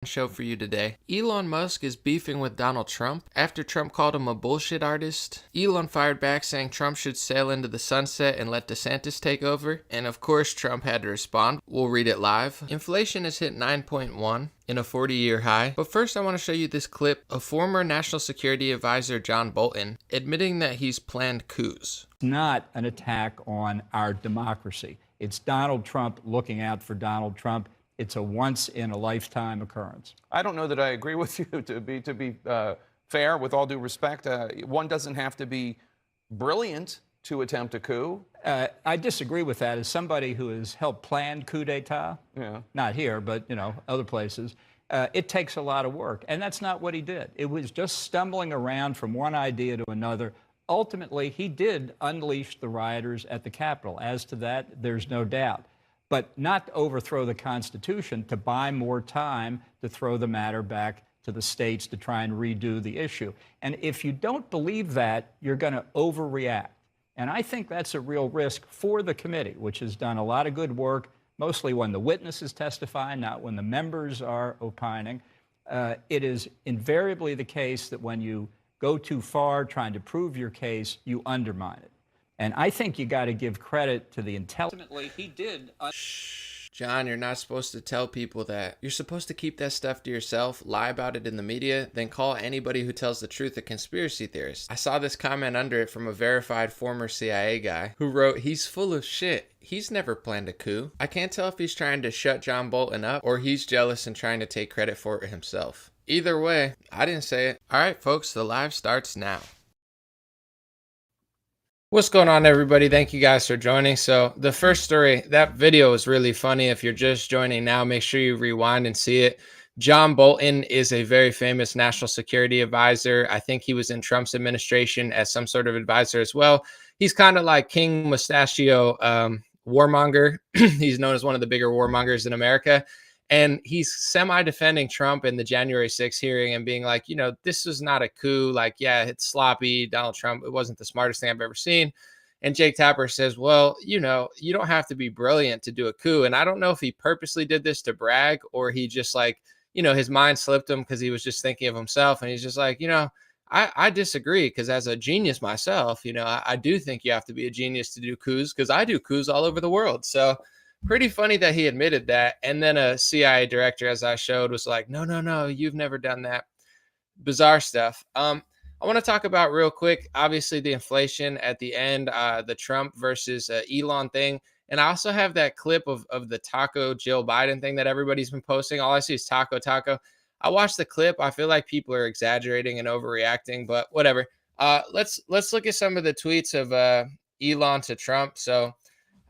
Show for you today. Elon Musk is beefing with Donald Trump after Trump called him a bullshit artist. Elon fired back saying Trump should sail into the sunset and let DeSantis take over. And of course, Trump had to respond. We'll read it live. Inflation has hit 9.1 in a 40-year high. But first, I want to show you this clip of former National Security Advisor John Bolton admitting that he's planned coups. Not an attack on our democracy. It's Donald Trump looking out for Donald Trump. It's a once-in-a-lifetime occurrence. I don't know that I agree with you. To be fair, with all due respect, one doesn't have to be brilliant to attempt a coup. I disagree with that. As somebody who has helped plan coup d'état, not here, but other places, it takes a lot of work, and that's not what he did. It was just stumbling around from one idea to another. Ultimately, he did unleash the rioters at the Capitol. As to that, there's no doubt. But not to overthrow the Constitution, to buy more time to throw the matter back to the states to try and redo the issue. And if you don't believe that, you're going to overreact. And I think that's a real risk for the committee, which has done a lot of good work, mostly when the witnesses testify, not when the members are opining. It is invariably the case that when you go too far trying to prove your case, you undermine it. And I think you got to give credit to the intelligence. Ultimately, he did. John, you're not supposed to tell people that. You're supposed to keep that stuff to yourself, lie about it in the media, then call anybody who tells the truth a conspiracy theorist. I saw this comment under it from a verified former CIA guy who wrote, "He's full of shit. He's never planned a coup." I can't tell if he's trying to shut John Bolton up or he's jealous and trying to take credit for it himself. Either way, I didn't say it. All right, folks, the live starts now. What's going on, everybody? Thank you guys for joining. So the first story, that video is really funny. If you're just joining now, make sure you rewind and see it. John Bolton is a very famous national security advisor. I think he was in Trump's administration as some sort of advisor as well. He's kind of like King Mustachio warmonger. He's known as one of the bigger warmongers in America. And he's semi-defending Trump in the January 6th hearing and being like, this was not a coup. Like, yeah, it's sloppy. Donald Trump, it wasn't the smartest thing I've ever seen. And Jake Tapper says, well, you don't have to be brilliant to do a coup. And I don't know if he purposely did this to brag or he just like, his mind slipped him because he was just thinking of himself. And he's just like, I disagree because as a genius myself, I do think you have to be a genius to do coups because I do coups all over the world. So pretty funny that he admitted that. And then a CIA director, as I showed, was like, no, you've never done that. Bizarre stuff. I want to talk about real quick, obviously, the inflation at the end, the Trump versus Elon thing. And I also have that clip of the Taco Jill Biden thing that everybody's been posting. All I see is taco. I watched the clip. I feel like people are exaggerating and overreacting, but whatever. Let's look at some of the tweets of Elon to Trump. So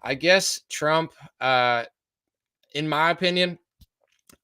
I guess Trump, in my opinion,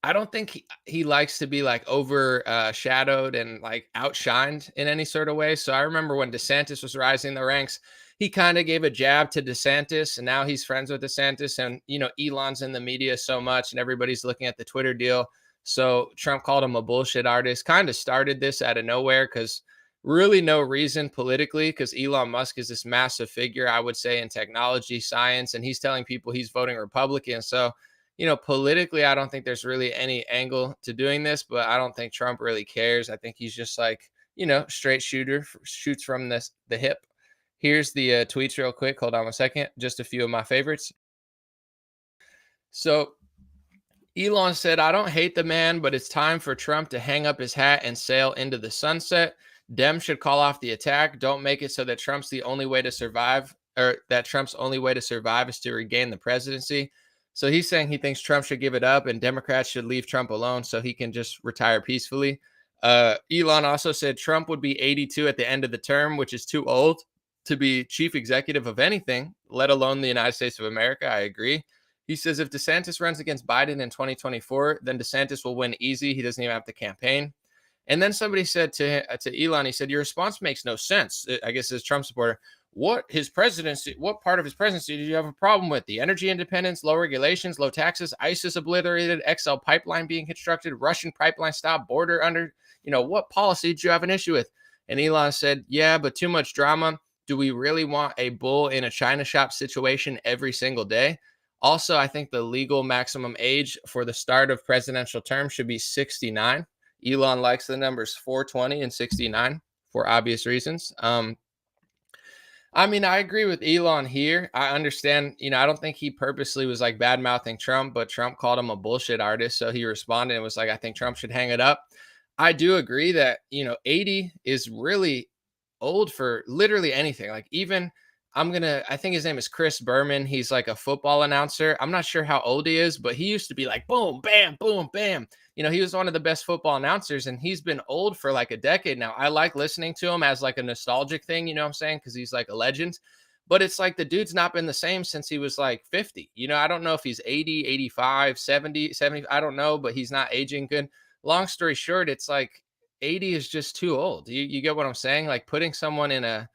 I don't think he likes to be like overshadowed and like outshined in any sort of way. So I remember when DeSantis was rising the ranks, he kind of gave a jab to DeSantis and now he's friends with DeSantis. And, Elon's in the media so much and everybody's looking at the Twitter deal. So Trump called him a bullshit artist, kind of started this out of nowhere because really no reason politically, because Elon Musk is this massive figure, I would say, in technology, science, and he's telling people he's voting Republican. So, politically, I don't think there's really any angle to doing this, but I don't think Trump really cares. I think he's just like, straight shooter, shoots from the hip. Here's the tweets real quick. Hold on a second. Just a few of my favorites. So Elon said, "I don't hate the man, but it's time for Trump to hang up his hat and sail into the sunset. Dem should call off the attack. Don't make it so that Trump's the only way to survive, or that Trump's only way to survive is to regain the presidency." So he's saying he thinks Trump should give it up and Democrats should leave Trump alone so he can just retire peacefully. Elon also said Trump would be 82 at the end of the term, which is too old to be chief executive of anything, let alone the United States of America. I agree. He says if DeSantis runs against Biden in 2024, then DeSantis will win easy. He doesn't even have to campaign. And then somebody said to Elon, he said, "Your response makes no sense." I guess as Trump supporter, what part of his presidency did you have a problem with? The energy independence, low regulations, low taxes, ISIS obliterated, XL pipeline being constructed, Russian pipeline stop, border under, what policy did you have an issue with? And Elon said, yeah, but too much drama. Do we really want a bull in a China shop situation every single day? Also, I think the legal maximum age for the start of presidential term should be 69. Elon likes the numbers 420 and 69 for obvious reasons. I mean, I agree with Elon here. I understand, I don't think he purposely was like bad mouthing Trump, but Trump called him a bullshit artist. So he responded and was like, I think Trump should hang it up. I do agree that, 80 is really old for literally anything. Like, even I think his name is Chris Berman. He's like a football announcer. I'm not sure how old he is, but he used to be like, boom, bam, boom, bam. He was one of the best football announcers, and he's been old for like a decade now. I like listening to him as like a nostalgic thing, you know what I'm saying? Because he's like a legend. But it's like the dude's not been the same since he was like 50. I don't know if he's 80, 85, 70, 70. I don't know, but he's not aging good. Long story short, it's like 80 is just too old. You get what I'm saying? Like, putting someone in a,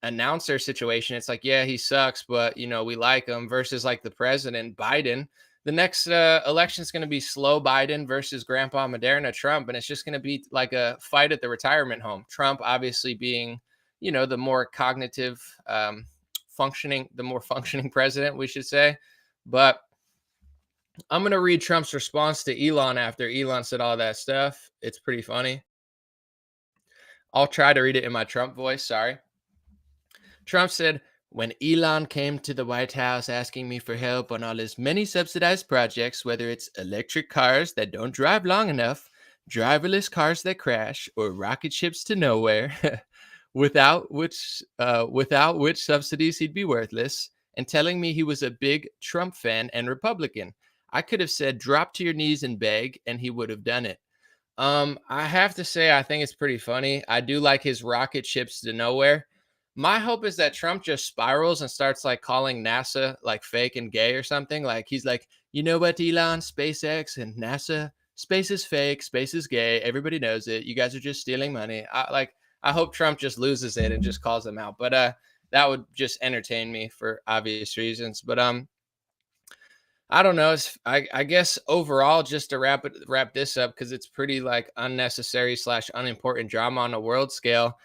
announcer situation, it's like, yeah, he sucks, but we like him, versus like the president Biden. The next election is going to be slow Biden versus Grandpa Moderna Trump, and it's just going to be like a fight at the retirement home. Trump obviously being, the more cognitive, the more functioning president, we should say. But I'm going to read Trump's response to Elon after Elon said all that stuff. It's pretty funny. I'll try to read it in my Trump voice. Sorry. Trump said, when Elon came to the White House asking me for help on all his many subsidized projects, whether it's electric cars that don't drive long enough, driverless cars that crash, or rocket ships to nowhere, without which subsidies he'd be worthless, and telling me he was a big Trump fan and Republican, I could have said, drop to your knees and beg, and he would have done it. I have to say, I think it's pretty funny. I do like his rocket ships to nowhere. My hope is that Trump just spirals and starts like calling NASA like fake and gay or something. Like, he's like, you know what, Elon, SpaceX and NASA, space is fake, space is gay. Everybody knows it. You guys are just stealing money. I hope Trump just loses it and just calls them out. But that would just entertain me for obvious reasons. But I don't know. I guess overall, just to wrap this up, because it's pretty like unnecessary / unimportant drama on a world scale.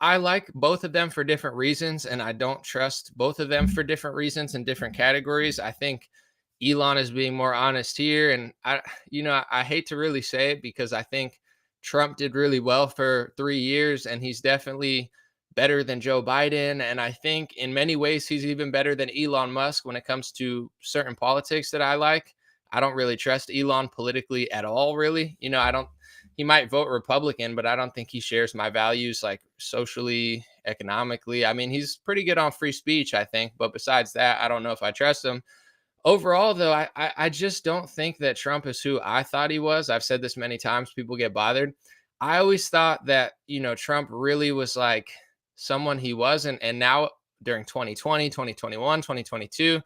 I like both of them for different reasons, and I don't trust both of them for different reasons in different categories. I think Elon is being more honest here, and I hate to really say it, because I think Trump did really well for 3 years, and he's definitely better than Joe Biden. And I think in many ways he's even better than Elon Musk when it comes to certain politics that I like. I don't really trust Elon politically at all, really. He might vote Republican, but I don't think he shares my values, like socially, economically. I mean, he's pretty good on free speech, I think. But besides that, I don't know if I trust him. Overall, though, I just don't think that Trump is who I thought he was. I've said this many times. People get bothered. I always thought that, Trump really was like someone he wasn't. And now during 2020, 2021, 2022,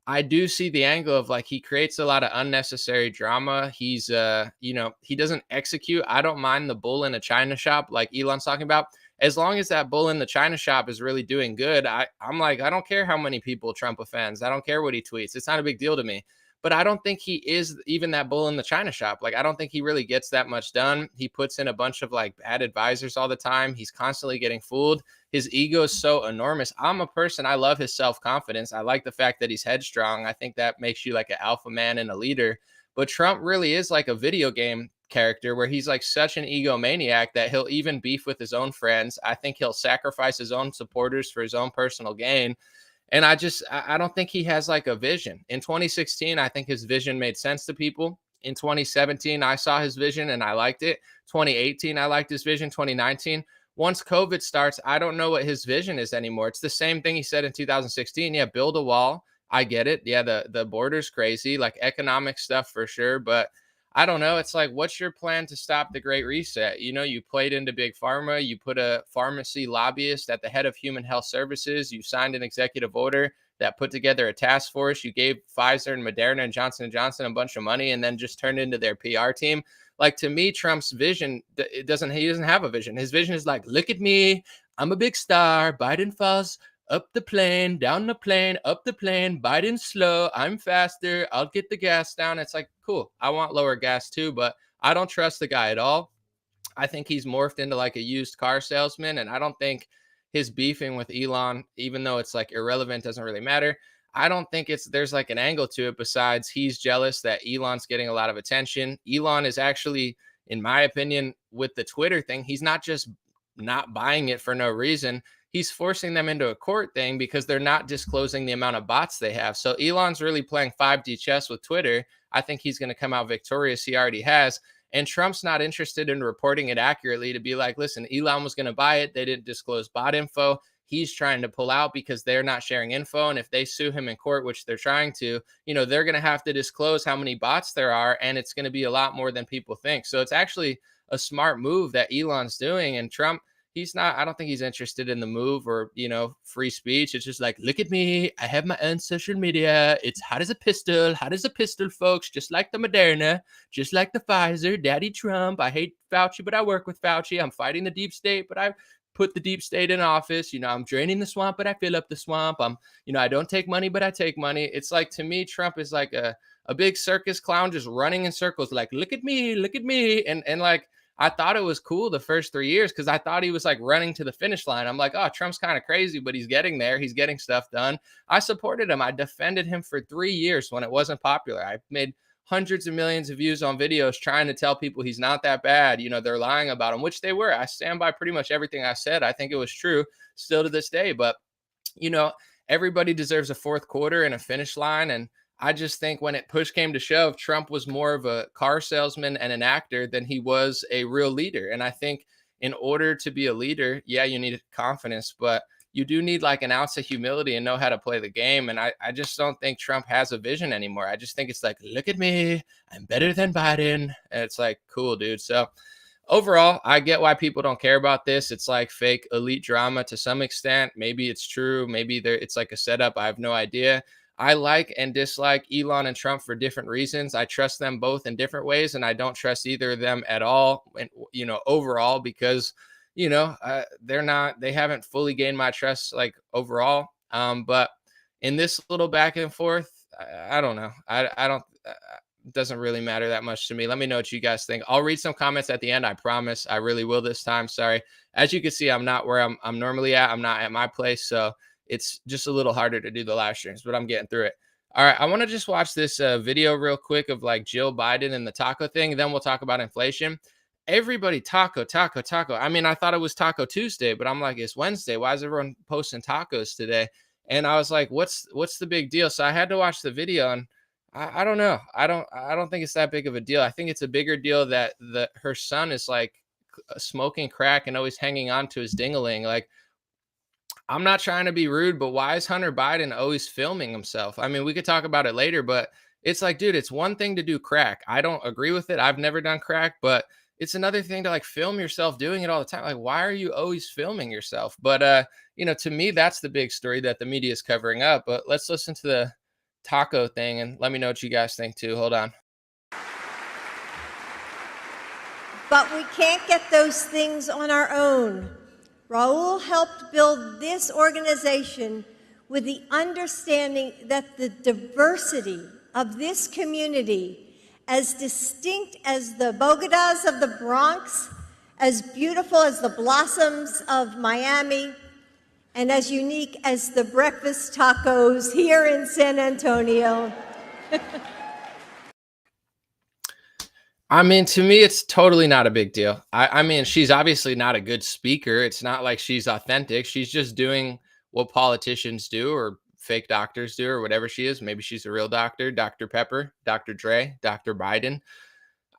I do see the angle of like he creates a lot of unnecessary drama. He's he doesn't execute. I don't mind the bull in a china shop like Elon's talking about. As long as that bull in the china shop is really doing good, I'm like, I don't care how many people Trump offends. I don't care what he tweets. It's not a big deal to me. But I don't think he is even that bull in the china shop. Like, I don't think he really gets that much done. He puts in a bunch of like bad advisors all the time. He's constantly getting fooled. His ego is so enormous. I'm a person, I love his self-confidence. I like the fact that he's headstrong. I think that makes you like an alpha man and a leader. But Trump really is like a video game character where he's like such an egomaniac that he'll even beef with his own friends. I think he'll sacrifice his own supporters for his own personal gain. And I don't think he has like a vision. In 2016, I think his vision made sense to people. In 2017, I saw his vision and I liked it. 2018, I liked his vision. 2019, once COVID starts, I don't know what his vision is anymore. It's the same thing he said in 2016. Yeah, build a wall. I get it. Yeah, the border's crazy, like economic stuff for sure. But I don't know. It's like, what's your plan to stop the Great Reset? You played into big pharma. You put a pharmacy lobbyist at the head of human health services. You signed an executive order that put together a task force. You gave Pfizer and Moderna and Johnson & Johnson a bunch of money and then just turned into their PR team. Like, to me, Trump's vision, he doesn't have a vision. His vision is like, look at me. I'm a big star. Biden falls up the plane, down the plane, up the plane. Biden's slow. I'm faster. I'll get the gas down. It's like, cool. I want lower gas too, but I don't trust the guy at all. I think he's morphed into like a used car salesman. And I don't think his beefing with Elon, even though it's like irrelevant, doesn't really matter. I don't think there's like an angle to it besides he's jealous that Elon's getting a lot of attention. Elon is actually, in my opinion, with the Twitter thing, he's not just not buying it for no reason. He's forcing them into a court thing because they're not disclosing the amount of bots they have. So Elon's really playing 5D chess with Twitter. I think he's going to come out victorious. He already has. And Trump's not interested in reporting it accurately to be like, listen, Elon was going to buy it. They didn't disclose bot info. He's trying to pull out because they're not sharing info. And if they sue him in court, which they're trying to, they're going to have to disclose how many bots there are. And it's going to be a lot more than people think. So it's actually a smart move that Elon's doing. And Trump, I don't think he's interested in the move or, free speech. It's just like, look at me. I have my own social media. It's hot as a pistol, folks, just like the Moderna, just like the Pfizer, Daddy Trump. I hate Fauci, but I work with Fauci. I'm fighting the deep state, but I put the deep state in office. I'm draining the swamp, but I fill up the swamp. I don't take money, but I take money. It's like, to me, Trump is like a big circus clown just running in circles. Like, look at me. And like, I thought it was cool the first 3 years because I thought he was like running to the finish line. I'm like, oh, Trump's kind of crazy, but he's getting there. He's getting stuff done. I supported him. I defended him for 3 years when it wasn't popular. I made hundreds of millions of views on videos trying to tell people he's not that bad. They're lying about him, which they were. I stand by pretty much everything I said. I think it was true still to this day. But, everybody deserves a fourth quarter and a finish line. And I just think when push came to shove, Trump was more of a car salesman and an actor than he was a real leader. And I think in order to be a leader, yeah, you need confidence, but you do need like an ounce of humility and know how to play the game. And I just don't think Trump has a vision anymore. I just think it's like, look at me, I'm better than Biden. And it's like, cool, dude. So overall, I get why people don't care about this. It's like fake elite drama to some extent. Maybe it's true. Maybe it's like a setup. I have no idea. I like and dislike Elon and Trump for different reasons. I trust them both in different ways, and I don't trust either of them at all. And, overall, because, they haven't fully gained my trust, like overall. But in this little back and forth, I don't know. I don't, it doesn't really matter that much to me. Let me know what you guys think. I'll read some comments at the end. I promise. I really will this time. Sorry. As you can see, I'm not where I'm normally at. I'm not at my place. So it's just a little harder to do the live streams, but I'm getting through it. All right. I want to just watch this video real quick of like Jill Biden and the taco thing. Then we'll talk about inflation. Everybody taco. I mean, I thought it was Taco Tuesday, but I'm like, it's Wednesday. Why is everyone posting tacos today? And I was like, what's the big deal? So I had to watch the video, and I don't know. I don't think it's that big of a deal. I think it's a bigger deal that her son is like smoking crack and always hanging on to his ding-a-ling. Like, I'm not trying to be rude, but why is Hunter Biden always filming himself? I mean, we could talk about it later, but it's like, dude, it's one thing to do crack. I don't agree with it. I've never done crack, but it's another thing to like film yourself doing it all the time. Like, why are you always filming yourself? But, to me, that's the big story that the media is covering up. But let's listen to the taco thing and let me know what you guys think too. Hold on. But we can't get those things on our own. Raul helped build this organization with the understanding that the diversity of this community, as distinct as the Bogotas of the Bronx, as beautiful as the blossoms of Miami, and as unique as the breakfast tacos here in San Antonio. I mean, to me, it's totally not a big deal. I mean, she's obviously not a good speaker. It's not like she's authentic. She's just doing what politicians do or fake doctors do or whatever she is. Maybe she's a real doctor, Dr. Pepper, Dr. Dre, Dr. Biden.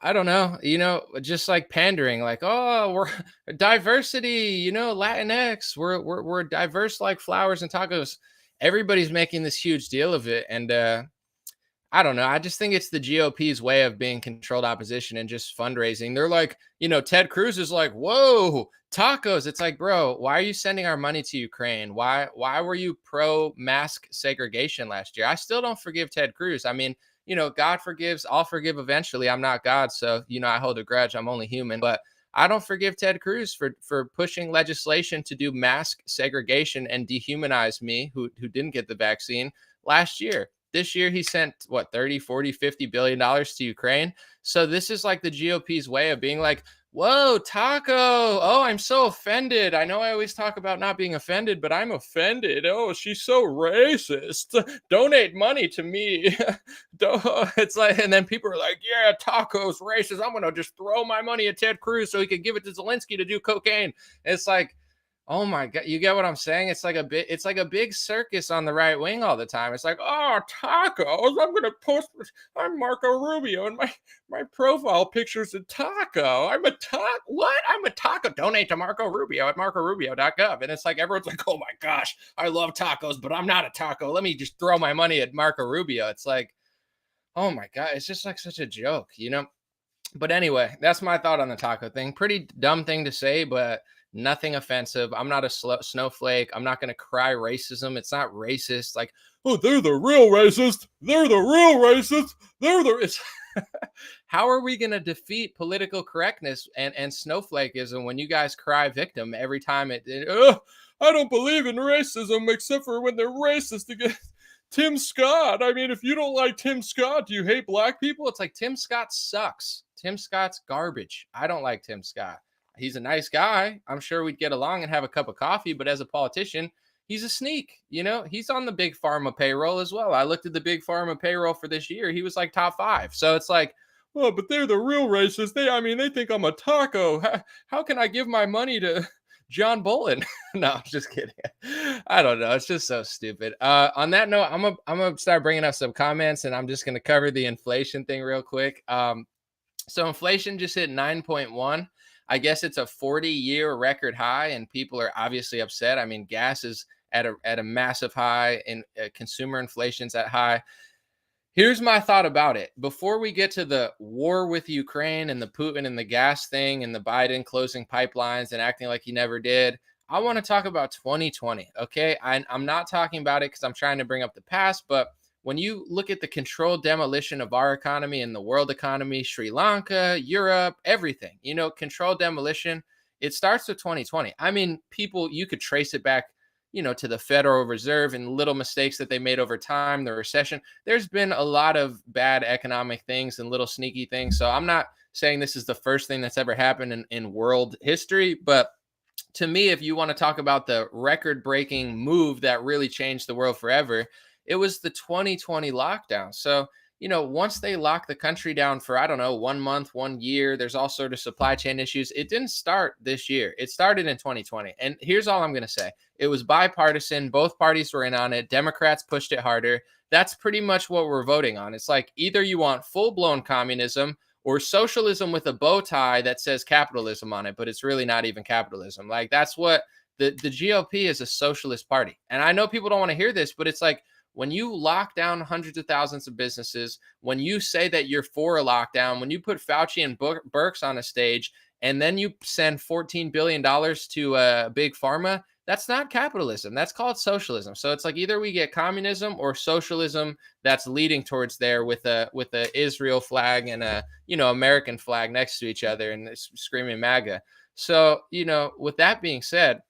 I don't know, just like pandering, like, oh, we're diversity, Latinx, we're diverse like flowers and tacos. Everybody's making this huge deal of it. And I don't know. I just think it's the GOP's way of being controlled opposition and just fundraising. They're like, Ted Cruz is like, whoa, tacos. It's like, bro, why are you sending our money to Ukraine? Why were you pro mask segregation last year? I still don't forgive Ted Cruz. I mean, God forgives. I'll forgive eventually. I'm not God. So, I hold a grudge. I'm only human. But I don't forgive Ted Cruz for pushing legislation to do mask segregation and dehumanize me, who didn't get the vaccine last year. This year, he sent, what, 30, 40, $50 billion to Ukraine. So this is like the GOP's way of being like, Whoa, taco. Oh, I'm so offended. I know I always talk about not being offended, but I'm offended. Oh, she's so racist. Donate money to me. It's like, and then people are like, yeah, tacos racist. I'm going to just throw my money at Ted Cruz so he could give it to Zelensky to do cocaine. It's like, oh my God, you get what I'm saying? It's like a big circus on the right wing all the time. It's like, oh, tacos. I'm gonna post. I'm Marco Rubio, and my profile picture's a taco. I'm a taco. What? I'm a taco. Donate to Marco Rubio at marcorubio.gov. And it's like everyone's like, oh my gosh, I love tacos, but I'm not a taco. Let me just throw my money at Marco Rubio. It's like, oh my God, it's just like such a joke, you know? But anyway, that's my thought on the taco thing. Pretty dumb thing to say, but nothing offensive. I'm not a snowflake. I'm not going to cry racism. It's not racist. Like, oh, they're the real racist. They're the real racist. They're the. It's how are we going to defeat political correctness and snowflakeism when you guys cry victim every time oh, I don't believe in racism except for when they're racist against Tim Scott. I mean, if you don't like Tim Scott, do you hate black people? It's like Tim Scott sucks. Tim Scott's garbage. I don't like Tim Scott. He's a nice guy. I'm sure we'd get along and have a cup of coffee, but as a politician, he's a sneak. You know, he's on the big pharma payroll as well. I looked at the big pharma payroll for this year. He was like top 5. So it's like, well, but they're the real racists. They think I'm a taco. How can I give my money to John Bolton? No, I'm just kidding. I don't know. It's just so stupid. On that note, I'm gonna start bringing up some comments, and I'm just gonna cover the inflation thing real quick. So inflation just hit 9.1. I guess it's a 40-year record high, and people are obviously upset. I mean, gas is at a massive high, and consumer inflation's at high. Here's my thought about it. Before we get to the war with Ukraine and the Putin and the gas thing and the Biden closing pipelines and acting like he never did, I want to talk about 2020. Okay, I'm not talking about it because I'm trying to bring up the past, but when you look at the controlled demolition of our economy and the world economy, Sri Lanka, Europe, everything, you know, controlled demolition, it starts with 2020. I mean, people, you could trace it back, you know, to the Federal Reserve and little mistakes that they made over time, the recession. There's been a lot of bad economic things and little sneaky things. So I'm not saying this is the first thing that's ever happened in world history, but to me, if you want to talk about the record-breaking move that really changed the world forever, it was the 2020 lockdown. So, you know, once they locked the country down for, I don't know, 1 month, 1 year, there's all sort of supply chain issues. It didn't start this year. It started in 2020. And here's all I'm going to say. It was bipartisan. Both parties were in on it. Democrats pushed it harder. That's pretty much what we're voting on. It's like either you want full-blown communism or socialism with a bow tie that says capitalism on it, but it's really not even capitalism. Like that's what the GOP is, a socialist party. And I know people don't want to hear this, but it's like, when you lock down hundreds of thousands of businesses, when you say that you're for a lockdown, when you put Fauci and Birx on a stage, and then you send $14 billion to big pharma, that's not capitalism. That's called socialism. So it's like either we get communism or socialism that's leading towards there with a Israel flag and a, you know, American flag next to each other and screaming MAGA. So, you know, with that being said,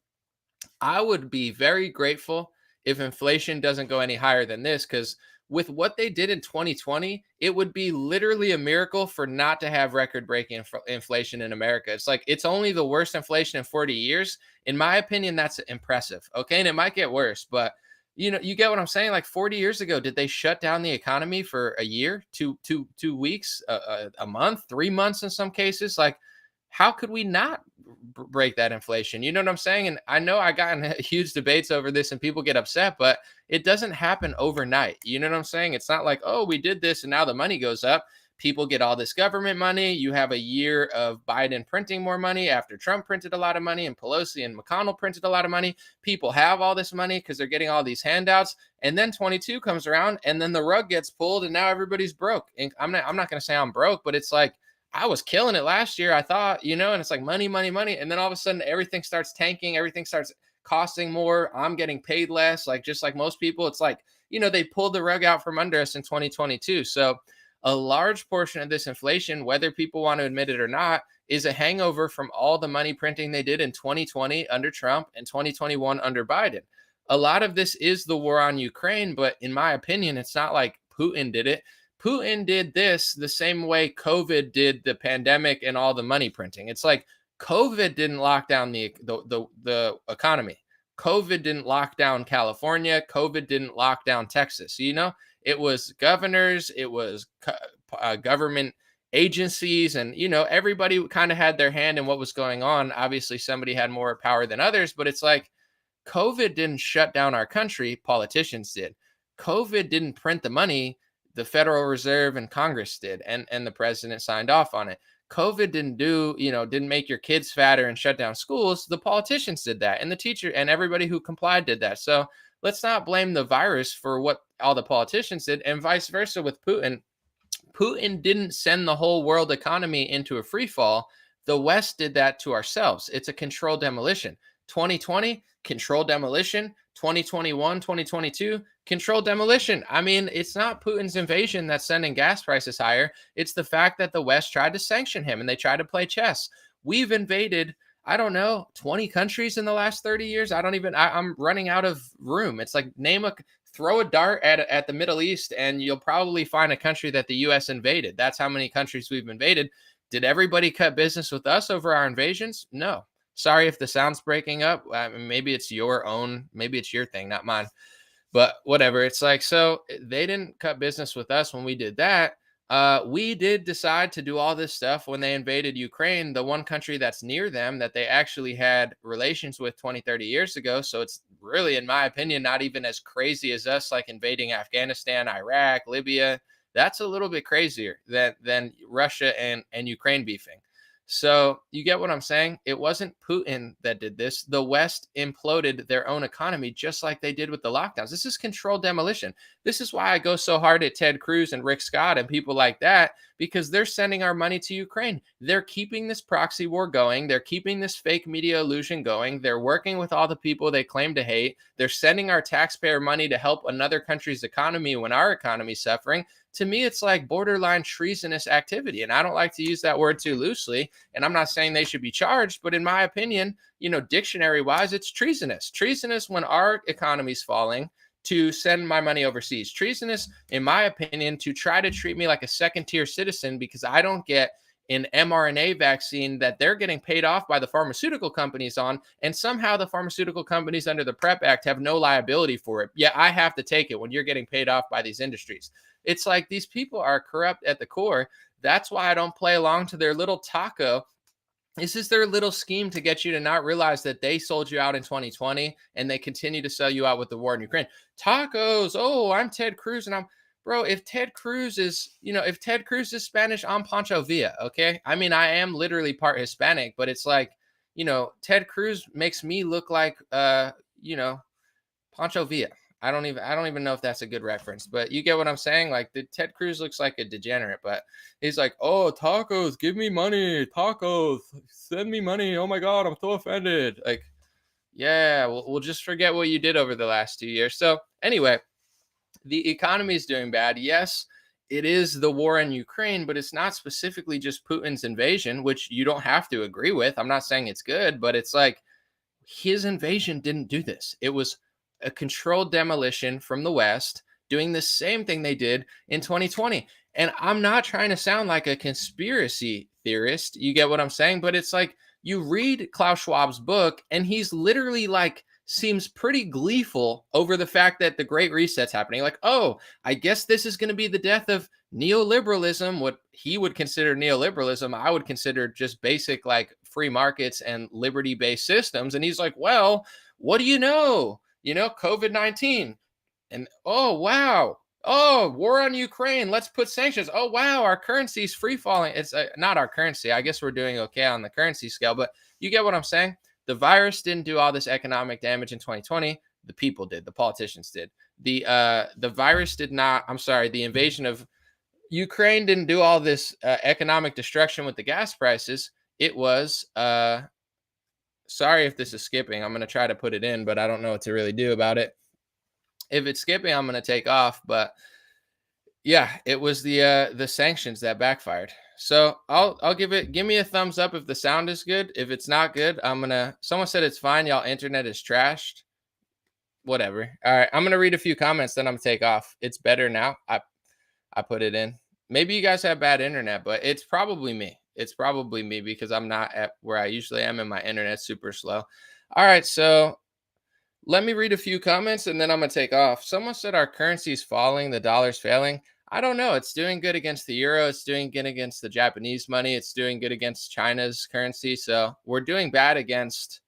I would be very grateful if inflation doesn't go any higher than this, because with what they did in 2020, it would be literally a miracle for not to have record-breaking inflation in America. It's like it's only the worst inflation in 40 years. In my opinion, that's impressive. Okay, and it might get worse, but you know, you get what I'm saying. Like 40 years ago, did they shut down the economy for a year, two weeks, a month, 3 months in some cases? Like, how could we not break that inflation? You know what I'm saying? And I know I got in huge debates over this and people get upset, but it doesn't happen overnight. You know what I'm saying? It's not like, oh, we did this and now the money goes up. People get all this government money. You have a year of Biden printing more money after Trump printed a lot of money and Pelosi and McConnell printed a lot of money. People have all this money because they're getting all these handouts. And then 22 comes around and then the rug gets pulled and now everybody's broke. And I'm not going to say I'm broke, but it's like, I was killing it last year, I thought, you know, and it's like money, money, money. And then all of a sudden everything starts tanking. Everything starts costing more. I'm getting paid less, like just like most people. It's like, you know, they pulled the rug out from under us in 2022. So a large portion of this inflation, whether people want to admit it or not, is a hangover from all the money printing they did in 2020 under Trump and 2021 under Biden. A lot of this is the war on Ukraine, but in my opinion, it's not like Putin did it. Putin did this the same way COVID did the pandemic and all the money printing. It's like COVID didn't lock down the economy. COVID didn't lock down California. COVID didn't lock down Texas. You know, it was governors, it was government agencies, and you know, everybody kind of had their hand in what was going on. Obviously, somebody had more power than others, but it's like COVID didn't shut down our country. Politicians did. COVID didn't print the money. The Federal Reserve and Congress did, and the president signed off on it. COVID didn't make your kids fatter and shut down schools. The politicians did that, and the teacher and everybody who complied did that. So let's not blame the virus for what all the politicians did, and vice versa with Putin. Putin didn't send the whole world economy into a free fall. The West did that to ourselves. It's a controlled demolition. 2020, controlled demolition. 2021, 2022, controlled demolition. I mean, it's not Putin's invasion that's sending gas prices higher. It's the fact that the West tried to sanction him and they tried to play chess. We've invaded, I don't know, 20 countries in the last 30 years. I'm running out of room. It's like throw a dart at the Middle East and you'll probably find a country that the U.S. invaded. That's how many countries we've invaded. Did everybody cut business with us over our invasions? No. Sorry if the sound's breaking up. Maybe it's your thing, not mine. But whatever. It's like, so they didn't cut business with us when we did that. We did decide to do all this stuff when they invaded Ukraine, the one country that's near them that they actually had relations with 20, 30 years ago. So it's really, in my opinion, not even as crazy as us, like invading Afghanistan, Iraq, Libya. That's a little bit crazier than Russia and Ukraine beefing. So you get what I'm saying? It wasn't Putin that did this. The West imploded their own economy just like they did with the lockdowns. This is controlled demolition. This is why I go so hard at Ted Cruz and Rick Scott and people like that, because they're sending our money to Ukraine. They're keeping this proxy war going. They're keeping this fake media illusion going. They're working with all the people they claim to hate. They're sending our taxpayer money to help another country's economy when our economy's suffering. To me, it's like borderline treasonous activity. And I don't like to use that word too loosely. And I'm not saying they should be charged, but in my opinion, dictionary wise, it's treasonous. Treasonous when our economy's falling to send my money overseas. Treasonous, in my opinion, to try to treat me like a second tier citizen because I don't get an mRNA vaccine that they're getting paid off by the pharmaceutical companies on, and somehow the pharmaceutical companies under the PrEP Act have no liability for it. Yeah, I have to take it when you're getting paid off by these industries. It's like these people are corrupt at the core. That's why I don't play along to their little taco. This is their little scheme to get you to not realize that they sold you out in 2020 and they continue to sell you out with the war in Ukraine. Tacos. Oh, I'm Ted Cruz and bro, if Ted Cruz is Spanish, I'm Pancho Villa, okay? I mean, I am literally part Hispanic, but it's like, Ted Cruz makes me look like Pancho Villa. I don't even know if that's a good reference, but you get what I'm saying? Like, the Ted Cruz looks like a degenerate, but he's like, oh, tacos, give me money, tacos, send me money. Oh my God, I'm so offended. Like, yeah, we'll just forget what you did over the last 2 years. So anyway, the economy is doing bad. Yes, it is the war in Ukraine, but it's not specifically just Putin's invasion, which you don't have to agree with. I'm not saying it's good, but it's like his invasion didn't do this. It was a controlled demolition from the West doing the same thing they did in 2020. And I'm not trying to sound like a conspiracy theorist. You get what I'm saying? But it's like you read Klaus Schwab's book and he's literally like seems pretty gleeful over the fact that the Great Reset's happening. Like, oh, I guess this is going to be the death of neoliberalism. What he would consider neoliberalism, I would consider just basic like free markets and liberty-based systems. And he's like, well, what do you know? COVID-19. And oh, wow. Oh, war on Ukraine. Let's put sanctions. Oh, wow. Our currency's free falling. It's not our currency. I guess we're doing okay on the currency scale, but you get what I'm saying? The virus didn't do all this economic damage in 2020. The people did. The politicians did. The virus did not. I'm sorry. The invasion of Ukraine didn't do all this economic destruction with the gas prices. It was sorry if this is skipping. I'm going to try to put it in, but I don't know what to really do about it. If it's skipping, I'm going to take off. But yeah, it was the sanctions that backfired. So I'll give me a thumbs up if the sound is good. If it's not good, someone said it's fine. Y'all internet is trashed. Whatever. All right. I'm going to read a few comments, then I'm going to take off. It's better now. I put it in. Maybe you guys have bad internet, but it's probably me. It's probably me because I'm not at where I usually am and my internet's super slow. All right, so let me read a few comments and then I'm going to take off. Someone said our currency is falling, the dollar's failing. I don't know. It's doing good against the euro. It's doing good against the Japanese money. It's doing good against China's currency. So we're doing bad against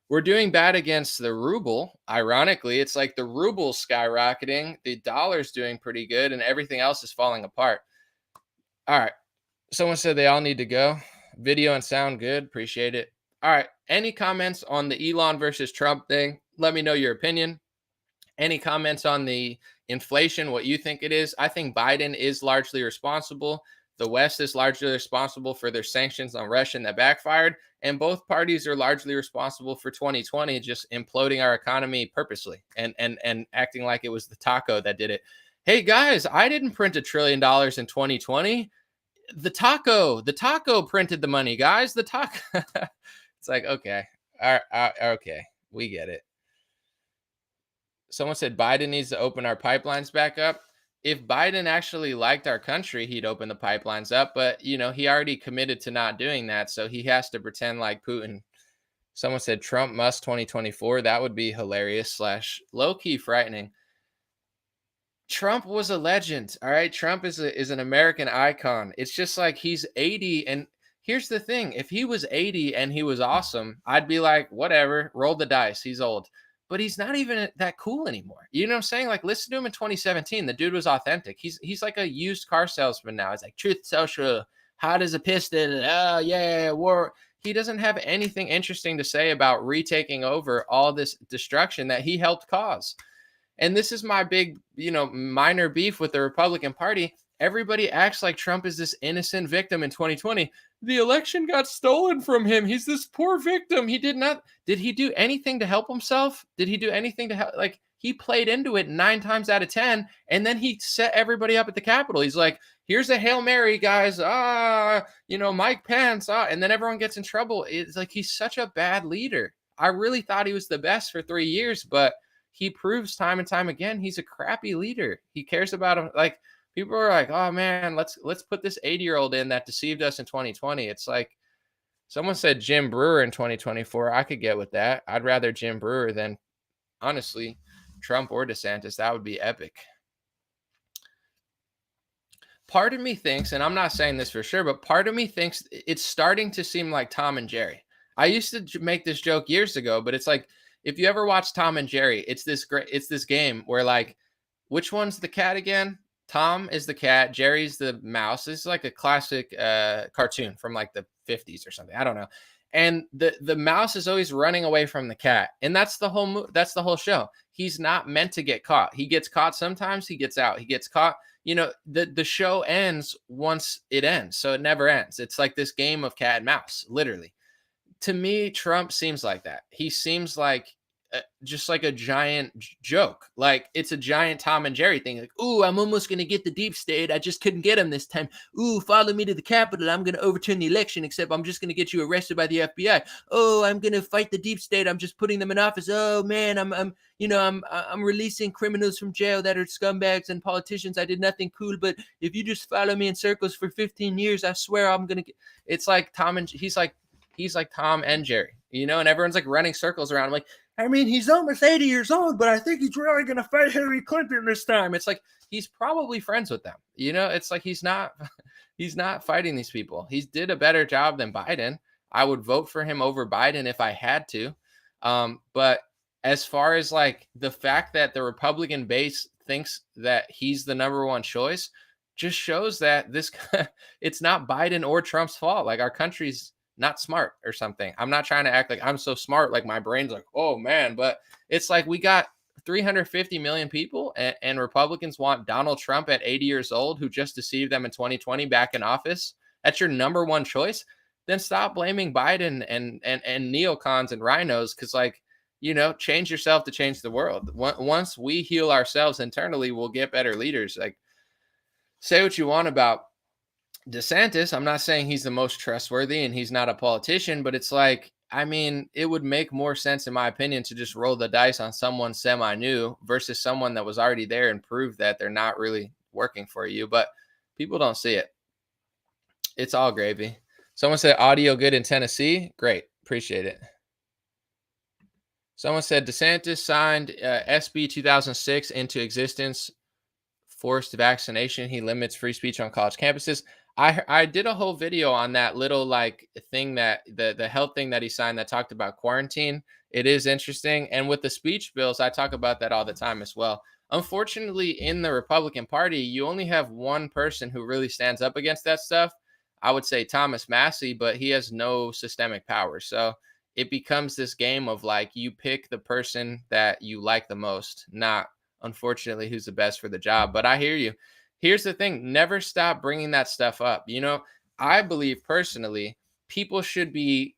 the ruble. Ironically, it's like the ruble's skyrocketing, the dollar's doing pretty good, and everything else is falling apart. All right. Someone said they all need to go. Video and sound good. Appreciate it. All right. Any comments on the Elon versus Trump thing? Let me know your opinion. Any comments on the inflation, what you think it is? I think Biden is largely responsible. The West is largely responsible for their sanctions on Russia that backfired. And both parties are largely responsible for 2020 just imploding our economy purposely and acting like it was the taco that did it. Hey, guys, I didn't print $1 trillion in 2020. The taco printed the money, guys. The taco. It's like, okay. All right, okay. We get it. Someone said Biden needs to open our pipelines back up. If Biden actually liked our country, he'd open the pipelines up. But, he already committed to not doing that. So he has to pretend like Putin. Someone said Trump Musk 2024. That would be hilarious / low-key frightening. Trump was a legend. All right. Trump is an American icon. It's just like he's 80. And here's the thing. If he was 80 and he was awesome, I'd be like, whatever, roll the dice. He's old. But he's not even that cool anymore. You know what I'm saying? Like, listen to him in 2017. The dude was authentic. He's like a used car salesman now. He's like, Truth Social, hot as a piston. Oh, yeah, war. He doesn't have anything interesting to say about retaking over all this destruction that he helped cause. And this is my big, minor beef with the Republican Party. Everybody acts like Trump is this innocent victim in 2020. The election got stolen from him. He's this poor victim. Did he do anything to help himself? Did he do anything to help? Like, he played into it 9 times out of 10. And then he set everybody up at the Capitol. He's like, here's a Hail Mary, guys. Mike Pence. And then everyone gets in trouble. It's like, he's such a bad leader. I really thought he was the best for 3 years, but he proves time and time again he's a crappy leader. He cares about him. Like, people are like, oh man, let's put this 80-year-old in that deceived us in 2020. It's like, someone said Jim Brewer in 2024. I could get with that. I'd rather Jim Brewer than, honestly, Trump or DeSantis. That would be epic. Part of me thinks, and I'm not saying this for sure, but part of me thinks it's starting to seem like Tom and Jerry. I used to make this joke years ago, but it's like, if you ever watch Tom and Jerry, it's this game where, like, which one's the cat again? Tom is the cat, Jerry's the mouse. This is like a classic cartoon from like the 50s or something. I don't know. And the mouse is always running away from the cat. And that's the whole show. He's not meant to get caught. He gets caught sometimes, he gets out. He gets caught. The show ends once it ends. So it never ends. It's like this game of cat and mouse, literally. To me, Trump seems like that. He seems like just like a giant joke. Like, it's a giant Tom and Jerry thing. Like, ooh, I'm almost going to get the deep state. I just couldn't get him this time. Ooh, follow me to the Capitol. I'm going to overturn the election, except I'm just going to get you arrested by the FBI. Oh, I'm going to fight the deep state. I'm just putting them in office. Oh man, I'm releasing criminals from jail that are scumbags and politicians. I did nothing cool, but if you just follow me in circles for 15 years, I swear I'm going to get. It's like he's like Tom and Jerry, and everyone's like running circles around him. Like, I mean, he's almost 80 years old, but I think he's really going to fight Hillary Clinton this time. It's like, he's probably friends with them. It's like, he's not fighting these people. He did a better job than Biden. I would vote for him over Biden if I had to. But as far as like the fact that the Republican base thinks that he's the number one choice just shows that it's not Biden or Trump's fault. Like, our country's not smart or something. I'm not trying to act like I'm so smart. Like, my brain's like, oh man, but it's like, we got 350 million people and Republicans want Donald Trump at 80 years old, who just deceived them in 2020, back in office. That's your number one choice. Then stop blaming Biden and neocons and rhinos. Cause like, change yourself to change the world. Once we heal ourselves internally, we'll get better leaders. Like, say what you want about DeSantis. I'm not saying he's the most trustworthy and he's not a politician, but it's like, I mean, it would make more sense, in my opinion, to just roll the dice on someone semi-new versus someone that was already there and prove that they're not really working for you, but people don't see it. It's all gravy. Someone said audio good in Tennessee. Great. Appreciate it. Someone said DeSantis signed SB 2006 into existence, forced vaccination. He limits free speech on college campuses. I did a whole video on that little like thing that the health thing that he signed that talked about quarantine. It is interesting. And with the speech bills, I talk about that all the time as well. Unfortunately, in the Republican Party, you only have one person who really stands up against that stuff. I would say Thomas Massie, but he has no systemic power. So it becomes this game of like you pick the person that you like the most, not unfortunately who's the best for the job. But I hear you. Here's the thing, never stop bringing that stuff up. You know, I believe personally people should be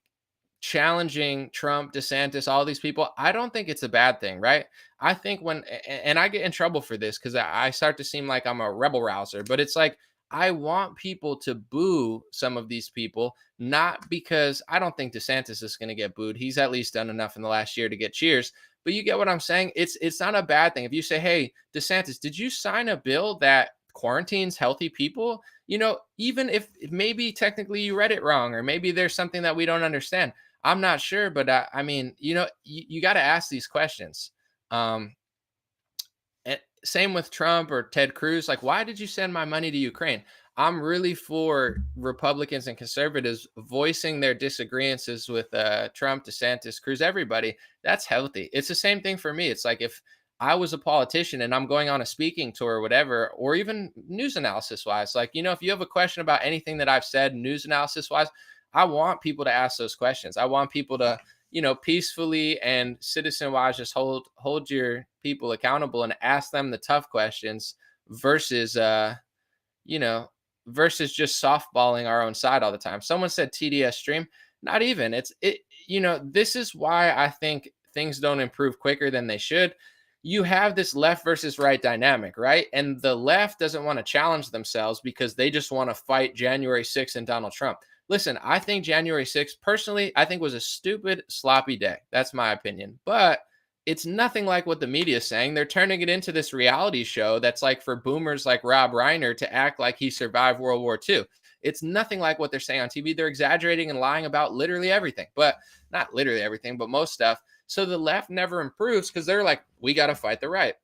challenging Trump, DeSantis, all these people. I don't think it's a bad thing, right? I think and I get in trouble for this because I start to seem like I'm a rebel rouser, but it's like I want people to boo some of these people, not because I don't think DeSantis is going to get booed. He's at least done enough in the last year to get cheers. But you get what I'm saying? It's not a bad thing. If you say, hey, DeSantis, did you sign a bill that quarantines healthy people? You know, even if maybe technically you read it wrong, or maybe there's something that we don't understand. I'm not sure, but I mean, you know, you got to ask these questions. And same with Trump or Ted Cruz. Like, why did you send my money to Ukraine? I'm really for Republicans and conservatives voicing their disagreements with Trump, DeSantis, Cruz, everybody. That's healthy. It's the same thing for me. It's like if I was a politician and I'm going on a speaking tour or whatever, or even news analysis wise, like, you know, if you have a question about anything that I've said news analysis wise, I want people to ask those questions. I want people to, you know, peacefully and citizen wise just hold your people accountable and ask them the tough questions versus you know, versus just softballing our own side all the time. Someone said TDS stream. Not even. You know, this is why I think things don't improve quicker than they should. You have this left versus right dynamic, right? And the left doesn't want to challenge themselves because they just want to fight January 6th and Donald Trump. Listen, I think January 6th, personally, I think was a stupid, sloppy day. That's my opinion. But it's nothing like what the media is saying. They're turning it into this reality show that's like for boomers like Rob Reiner to act like he survived World War II. It's nothing like what they're saying on TV. They're exaggerating and lying about literally everything, but not literally everything, but most stuff. So the left never improves because they're like, we got to fight the right.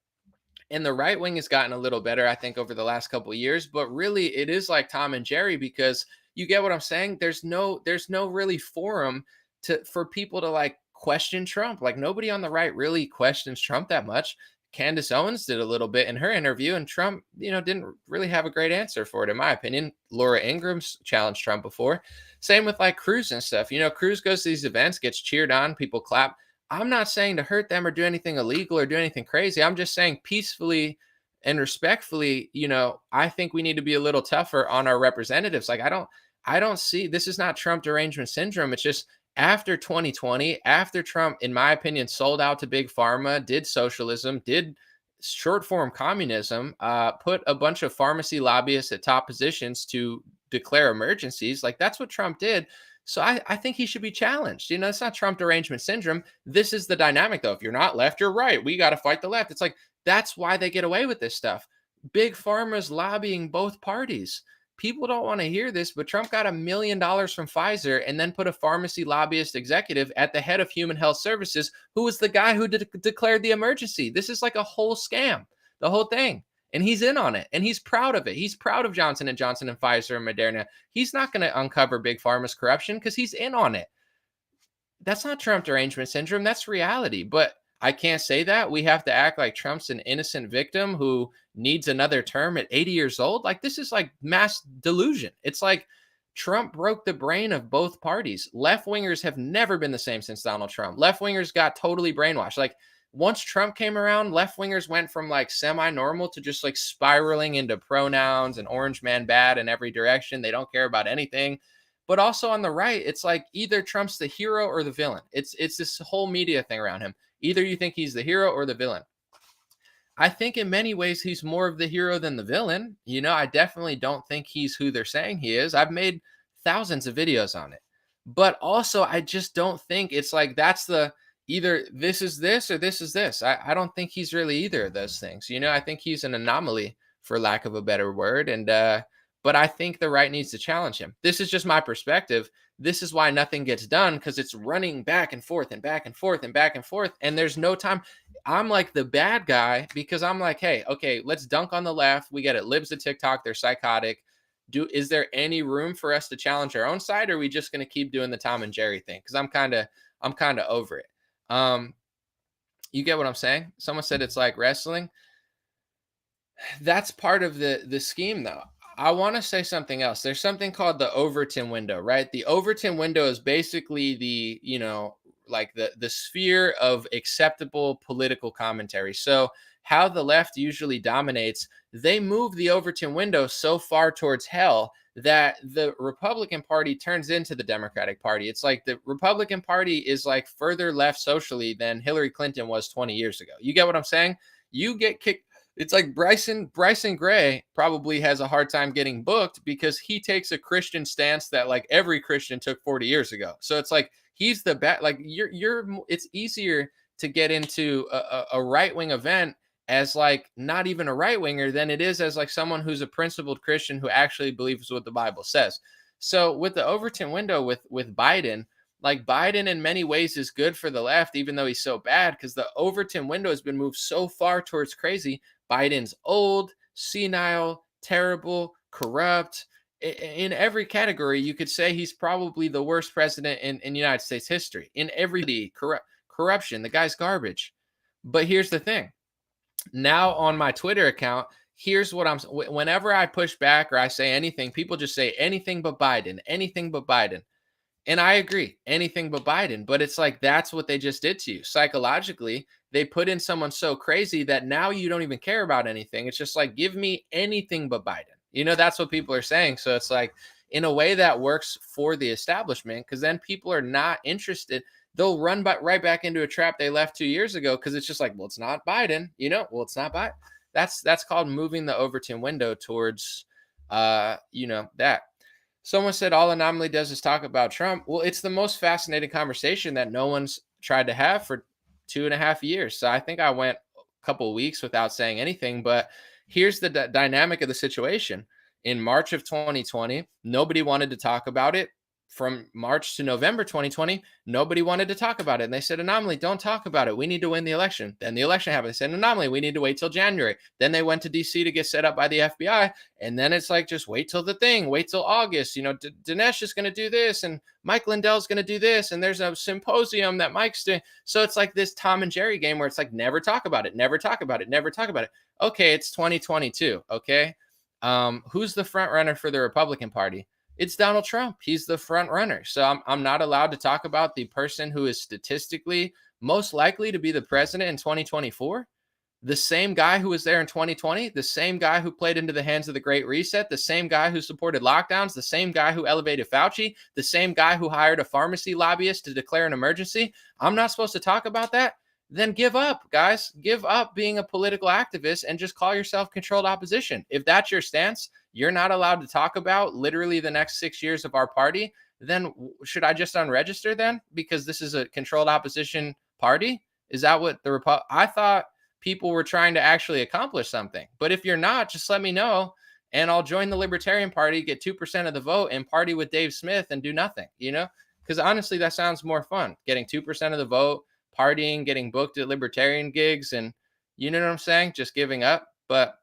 And the right wing has gotten a little better, I think, over the last couple of years. But really, it is like Tom and Jerry because you get what I'm saying? There's no really forum for people to like question Trump. Like nobody on the right really questions Trump that much. Candace Owens did a little bit in her interview, and Trump, you know, didn't really have a great answer for it, in my opinion. Laura Ingram's challenged Trump before. Same with like Cruz and stuff. You know, Cruz goes to these events, gets cheered on, people clap. I'm not saying to hurt them or do anything illegal or do anything crazy. I'm just saying peacefully and respectfully, you know, I think we need to be a little tougher on our representatives. Like I don't see, this is not Trump derangement syndrome. It's just after 2020, after Trump, in my opinion, sold out to big pharma, did socialism, did short form communism, put a bunch of pharmacy lobbyists at top positions to declare emergencies. Like that's what Trump did. So I think he should be challenged. You know, it's not Trump derangement syndrome. This is the dynamic, though. If you're not left, you're right. We got to fight the left. It's like that's why they get away with this stuff. Big pharma's lobbying both parties. People don't want to hear this, but Trump got $1 million from Pfizer and then put a pharmacy lobbyist executive at the head of Human Health Services, who was the guy who declared the emergency. This is like a whole scam, the whole thing. And he's in on it, and he's proud of it. He's proud of Johnson & Johnson and Pfizer and Moderna. He's not going to uncover Big Pharma's corruption because he's in on it. That's not Trump derangement syndrome. That's reality. But I can't say that. We have to act like Trump's an innocent victim who needs another term at 80 years old. Like this is like mass delusion. It's like Trump broke the brain of both parties. Left-wingers have never been the same since Donald Trump. Left-wingers got totally brainwashed. Like once Trump came around, left-wingers went from like semi-normal to just like spiraling into pronouns and orange man bad in every direction. They don't care about anything. But also on the right, it's like either Trump's the hero or the villain. It's this whole media thing around him. Either you think he's the hero or the villain. I think in many ways he's more of the hero than the villain. You know, I definitely don't think he's who they're saying he is. I've made thousands of videos on it. But also, I just don't think it's like that's the either this is this or this is this. I don't think he's really either of those things. You know, I think he's an anomaly for lack of a better word. And but I think the right needs to challenge him. This is just my perspective. This is why nothing gets done, because it's running back and forth and back and forth and back and forth, and there's no time. I'm like the bad guy because I'm like, hey, okay, let's dunk on the left. We get it. Libs of TikTok, they're psychotic. Is there any room for us to challenge our own side, or are we just going to keep doing the Tom and Jerry thing? Because I'm kind of over it. You get what I'm saying? Someone said it's like wrestling. That's part of the scheme, though. I want to say something else. There's something called the Overton window, right? The Overton window is basically the, like the sphere of acceptable political commentary. So how the left usually dominates, they move the Overton window so far towards hell that the Republican Party turns into the Democratic Party. It's like the Republican Party is like further left socially than Hillary Clinton was 20 years ago. You get what I'm saying? You get kicked. It's like Bryson Gray probably has a hard time getting booked because he takes a Christian stance that like every Christian took 40 years ago. So it's like he's the bad. Like it's easier to get into a right wing event as like not even a right winger than it is as like someone who's a principled Christian who actually believes what the Bible says. So with the Overton window with Biden, like Biden in many ways is good for the left, even though he's so bad, because the Overton window has been moved so far towards crazy. Biden's old, senile, terrible, corrupt. In every category, you could say he's probably the worst president in United States history. In every corruption, the guy's garbage. But here's the thing. Now on my Twitter account, here's what whenever I push back or I say anything, people just say anything but Biden, anything but Biden. And I agree, anything but Biden. But it's like that's what they just did to you. Psychologically, they put in someone so crazy that now you don't even care about anything. It's just like, give me anything but Biden. That's what people are saying. So it's like, in a way that works for the establishment, because then people are not interested. They'll run right back into a trap they left 2 years ago because it's just like, well, it's not Biden. Well, it's not Biden. That's called moving the Overton window towards, that. Someone said all Anomaly does is talk about Trump. Well, it's the most fascinating conversation that no one's tried to have for 2.5 years. So I think I went a couple of weeks without saying anything, but here's the dynamic of the situation. In March of 2020, nobody wanted to talk about it. From March to November 2020, nobody wanted to talk about it. And they said, Anomaly, don't talk about it. We need to win the election. Then the election happened. They said, Anomaly, we need to wait till January. Then they went to DC to get set up by the FBI. And then it's like, just wait till the thing, wait till August. Dinesh is going to do this and Mike Lindell's going to do this. And there's a symposium that Mike's doing. So it's like this Tom and Jerry game where it's like, never talk about it, never talk about it, never talk about it. Okay, it's 2022. Okay. Who's the front runner for the Republican Party? It's Donald Trump. He's the front runner. So I'm not allowed to talk about the person who is statistically most likely to be the president in 2024. The same guy who was there in 2020, the same guy who played into the hands of the Great Reset, the same guy who supported lockdowns, the same guy who elevated Fauci, the same guy who hired a pharmacy lobbyist to declare an emergency. I'm not supposed to talk about that? Then give up, guys. Give up being a political activist and just call yourself controlled opposition. If that's your stance, you're not allowed to talk about literally the next 6 years of our party, then should I just unregister then? Because this is a controlled opposition party? Is that what I thought people were trying to actually accomplish something. But if you're not, just let me know and I'll join the Libertarian Party, get 2% of the vote and party with Dave Smith and do nothing, Because honestly, that sounds more fun. Getting 2% of the vote, partying, getting booked at libertarian gigs, and you know what I'm saying? Just giving up. But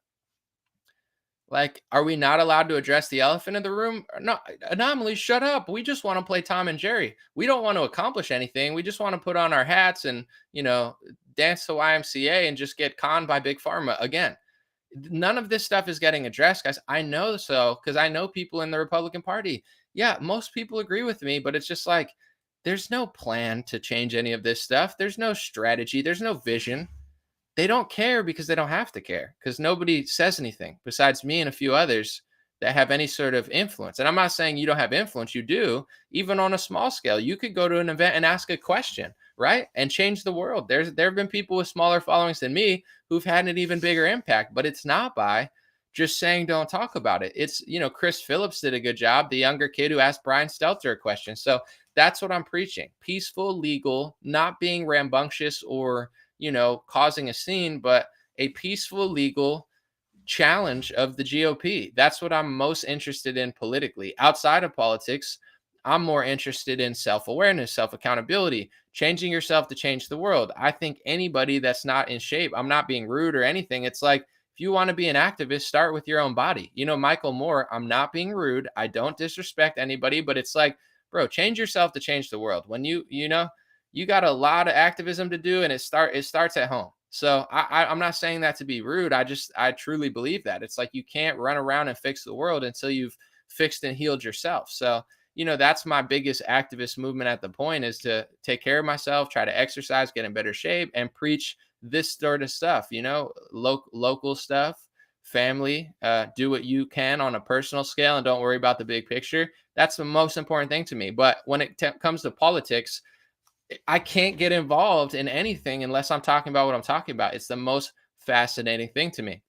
like, are we not allowed to address the elephant in the room? No, Anomaly, shut up. We just want to play Tom and Jerry. We don't want to accomplish anything. We just want to put on our hats and, dance to YMCA and just get conned by Big Pharma again. None of this stuff is getting addressed, guys. I know so because I know people in the Republican Party. Yeah, most people agree with me, but it's just like, there's no plan to change any of this stuff. There's no strategy. There's no vision. They don't care because they don't have to care because nobody says anything besides me and a few others that have any sort of influence. And I'm not saying you don't have influence. You do, even on a small scale. You could go to an event and ask a question, right? And change the world. There have been people with smaller followings than me who've had an even bigger impact, but it's not by just saying don't talk about it. It's, Chris Phillips did a good job, the younger kid who asked Brian Stelter a question. So that's what I'm preaching. Peaceful, legal, not being rambunctious or, causing a scene, but a peaceful, legal, challenge of the GOP. That's what I'm most interested in politically. Outside of politics, I'm more interested in self-awareness, self-accountability, changing yourself to change the world. I think anybody that's not in shape, I'm not being rude or anything. It's like, if you want to be an activist, start with your own body. Michael Moore, I'm not being rude. I don't disrespect anybody, but it's like, bro, change yourself to change the world. When you got a lot of activism to do, and it starts at home. So I'm not saying that to be rude. I truly believe that. It's like, you can't run around and fix the world until you've fixed and healed yourself. So, that's my biggest activist movement at the point, is to take care of myself, try to exercise, get in better shape, and preach this sort of stuff, local stuff, family, do what you can on a personal scale and don't worry about the big picture. That's the most important thing to me. But when it comes to politics, I can't get involved in anything unless I'm talking about what I'm talking about. It's the most fascinating thing to me.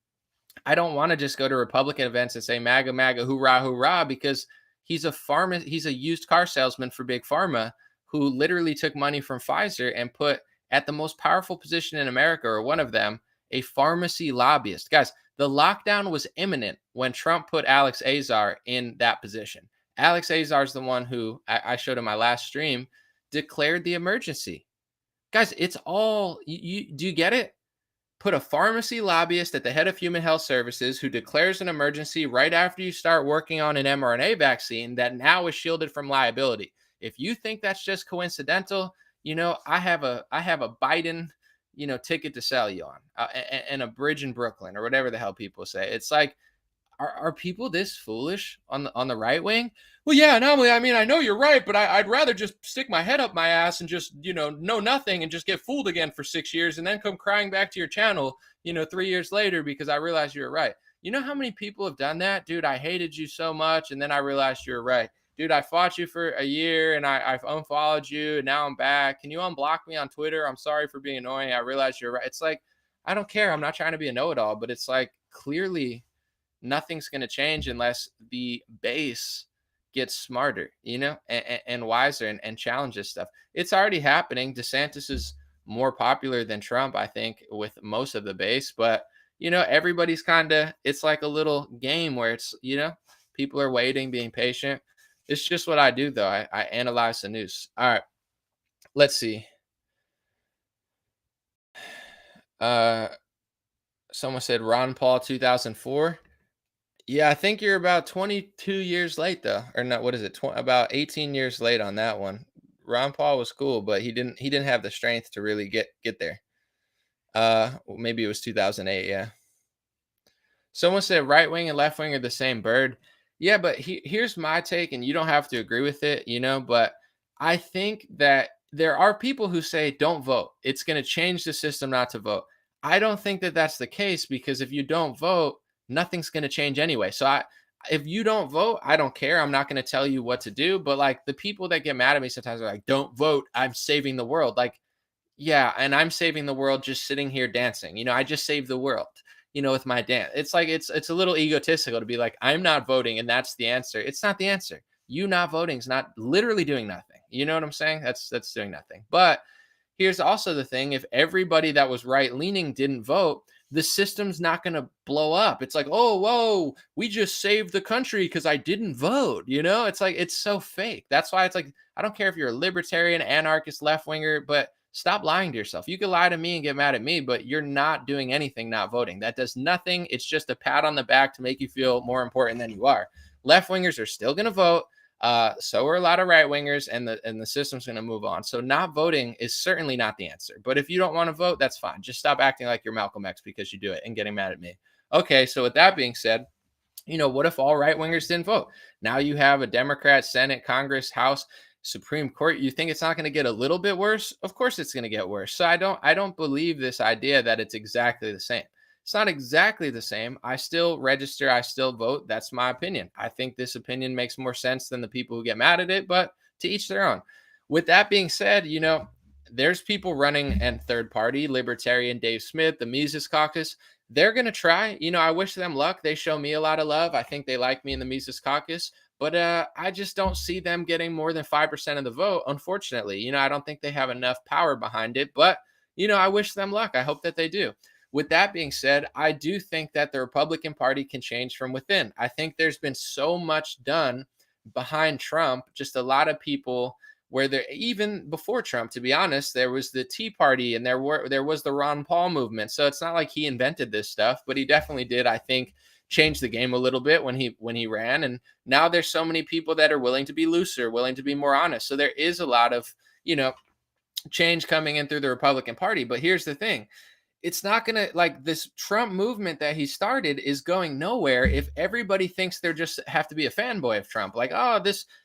I don't want to just go to Republican events and say MAGA, MAGA, hoorah, hoorah, because he's a used car salesman for Big Pharma, who literally took money from Pfizer and put at the most powerful position in America, or one of them, a pharmacy lobbyist. Guys, the lockdown was imminent when Trump put Alex Azar in that position. Alex Azar is the one who I showed in my last stream, declared the emergency. Guys, it's all, do you get it? Put a pharmacy lobbyist at the head of human health services who declares an emergency right after you start working on an mRNA vaccine that now is shielded from liability. If you think that's just coincidental, I have a Biden, ticket to sell you on, and a bridge in Brooklyn, or whatever the hell people say. It's like, are people this foolish on the right wing? Well, yeah, no, I mean, I know you're right, but I'd rather just stick my head up my ass and just, know nothing and just get fooled again for 6 years and then come crying back to your channel, 3 years later because I realized you were right. You know how many people have done that? Dude, I hated you so much, and then I realized you were right. Dude, I fought you for a year, and I've unfollowed you, and now I'm back. Can you unblock me on Twitter? I'm sorry for being annoying. I realized you're right. It's like, I don't care. I'm not trying to be a know-it-all, but it's like, clearly nothing's going to change unless the base gets smarter, and wiser, and challenges stuff. It's already happening. DeSantis is more popular than Trump, I think, with most of the base, but everybody's it's like a little game where it's, people are waiting, being patient. It's just what I do, though. I analyze the news. All right, let's see. Someone said Ron Paul 2004. Yeah, I think you're about 22 years late, though, or not. What is it? About 18 years late on that one. Ron Paul was cool, but he didn't have the strength to really get there. Maybe it was 2008. Yeah. Someone said right wing and left wing are the same bird. Yeah, but here's my take, and you don't have to agree with it, but I think that there are people who say don't vote. It's going to change the system not to vote. I don't think that that's the case, because if you don't vote, nothing's going to change anyway. So if you don't vote, I don't care. I'm not going to tell you what to do. But like, the people that get mad at me sometimes are like, don't vote, I'm saving the world. Like, yeah, and I'm saving the world just sitting here dancing. I just saved the world, with my dance. It's like, it's a little egotistical to be like, I'm not voting and that's the answer. It's not the answer. You not voting is not literally doing nothing. You know what I'm saying? That's doing nothing. But here's also the thing. If everybody that was right leaning didn't vote, the system's not going to blow up. It's like, oh, whoa, we just saved the country because I didn't vote. It's like, it's so fake. That's why it's like, I don't care if you're a libertarian, anarchist, left winger, but stop lying to yourself. You can lie to me and get mad at me, but you're not doing anything not voting. That does nothing. It's just a pat on the back to make you feel more important than you are. Left wingers are still going to vote. So are a lot of right wingers, and the system's going to move on. So not voting is certainly not the answer. But if you don't want to vote, that's fine. Just stop acting like you're Malcolm X because you do it and getting mad at me. Okay, so with that being said, what if all right wingers didn't vote? Now you have a Democrat, Senate, Congress, House, Supreme Court. You think it's not going to get a little bit worse? Of course it's going to get worse. So I don't believe this idea that it's exactly the same. It's not exactly the same. I still register. I still vote. That's my opinion. I think this opinion makes more sense than the people who get mad at it, but to each their own. With that being said, there's people running and third party, Libertarian Dave Smith, the Mises Caucus. They're going to try. I wish them luck. They show me a lot of love. I think they like me in the Mises Caucus, but I just don't see them getting more than 5% of the vote, unfortunately. I don't think they have enough power behind it, but, I wish them luck. I hope that they do. with that being said, I do think that the Republican Party can change from within. I think there's been so much done behind Trump, just a lot of people where there, even before Trump, to be honest, there was the Tea Party and there was the Ron Paul movement. So it's not like he invented this stuff, but he definitely did, I think, change the game a little bit when he ran. And now there's so many people that are willing to be looser, willing to be more honest. So there is a lot of, change coming in through the Republican Party. But here's the thing. It's not going to, like, this Trump movement that he started is going nowhere if everybody thinks they're just have to be a fanboy of Trump. Like, oh,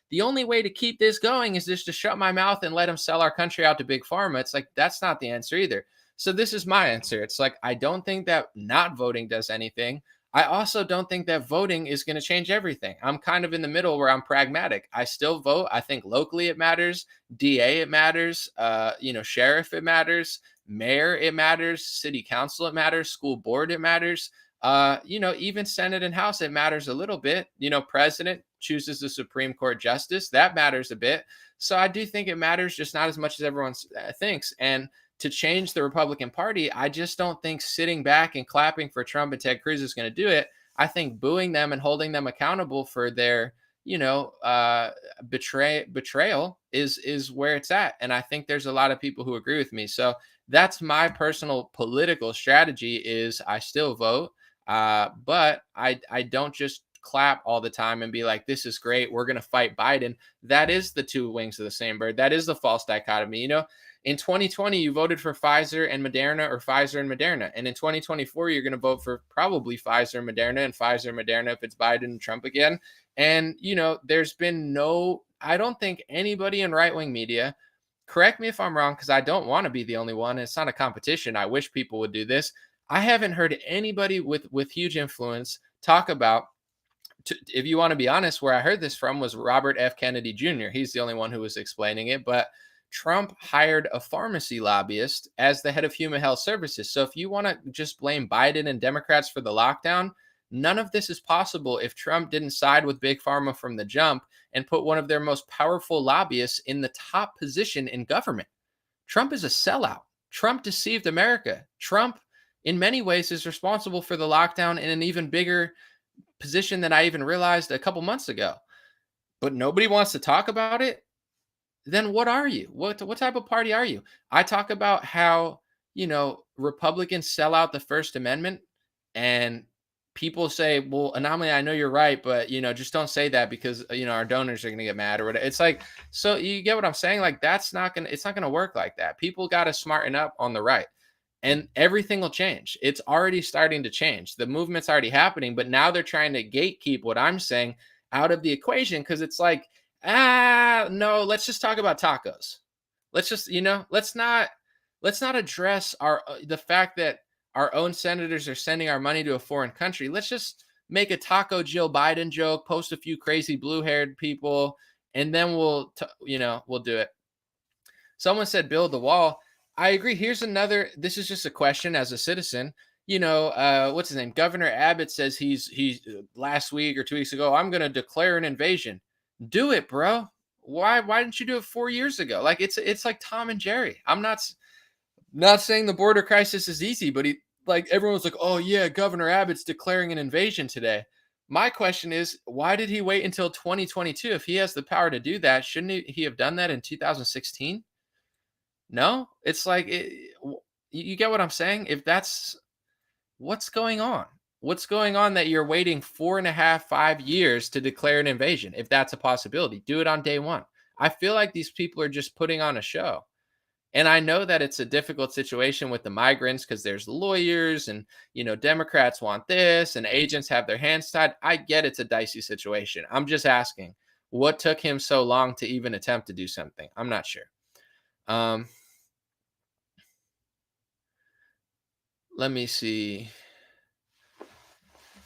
the only way to keep this going is just to shut my mouth and let him sell our country out to big pharma. It's like, that's not the answer either. So this is my answer. It's like, I don't think that not voting does anything. I also don't think that voting is going to change everything. I'm kind of in the middle where I'm pragmatic. I still vote. I think locally it matters. DA it matters. Sheriff it matters. Mayor it matters. City council it matters. School board it matters. Even Senate and House it matters a little bit. President chooses the Supreme Court justice. That matters a bit. So I do think it matters, just not as much as everyone thinks. And to change the Republican Party, I just don't think sitting back and clapping for Trump and Ted Cruz is going to do it. I think booing them and holding them accountable for their, betrayal is where it's at. And I think there's a lot of people who agree with me. So that's my personal political strategy is I still vote, but I don't just clap all the time and be like, this is great, we're going to fight Biden. That is the two wings of the same bird. That is the false dichotomy. In 2020, you voted for Pfizer and Moderna or Pfizer and Moderna. And in 2024, you're going to vote for probably Pfizer and Moderna if it's Biden and Trump again. And, there's been I don't think anybody in right-wing media, correct me if I'm wrong, because I don't want to be the only one. It's not a competition. I wish people would do this. I haven't heard anybody with huge influence talk about, if you want to be honest, where I heard this from was Robert F. Kennedy Jr. He's the only one who was explaining it. But Trump hired a pharmacy lobbyist as the head of human health services. So if you want to just blame Biden and Democrats for the lockdown, none of this is possible if Trump didn't side with Big Pharma from the jump and put one of their most powerful lobbyists in the top position in government. Trump is a sellout. Trump deceived America. Trump, in many ways, is responsible for the lockdown in an even bigger position than I even realized a couple months ago. But nobody wants to talk about it. Then what are you? What type of party are you? I talk about how, Republicans sell out the First Amendment, and people say, well, Anomaly, I know you're right, but, just don't say that because, our donors are going to get mad or whatever. It's like, so you get what I'm saying? Like, it's not going to work like that. People got to smarten up on the right, and everything will change. It's already starting to change. The movement's already happening, but now they're trying to gatekeep what I'm saying out of the equation. Cause it's like, no, let's just talk about tacos. Let's just, let's not address the fact that our own senators are sending our money to a foreign country. Let's just make a taco Jill Biden joke, post a few crazy blue-haired people, and then we'll do it. Someone said build the wall. I agree. Here's another, this is just a question as a citizen. What's his name? Governor Abbott says he's last week or 2 weeks ago, I'm going to declare an invasion. Do it, bro. Why didn't you do it 4 years ago? Like it's like Tom and Jerry. I'm not saying the border crisis is easy, but everyone's like, oh yeah, Governor Abbott's declaring an invasion today. My question is, why did he wait until 2022? If he has the power to do that, shouldn't he have done that in 2016? No, it's like, you get what I'm saying? If that's what's going on. What's going on that you're waiting 4.5, 5 years to declare an invasion? If that's a possibility, do it on day one. I feel like these people are just putting on a show. And I know that it's a difficult situation with the migrants because there's lawyers and, Democrats want this and agents have their hands tied. I get it's a dicey situation. I'm just asking, what took him so long to even attempt to do something? I'm not sure. Let me see.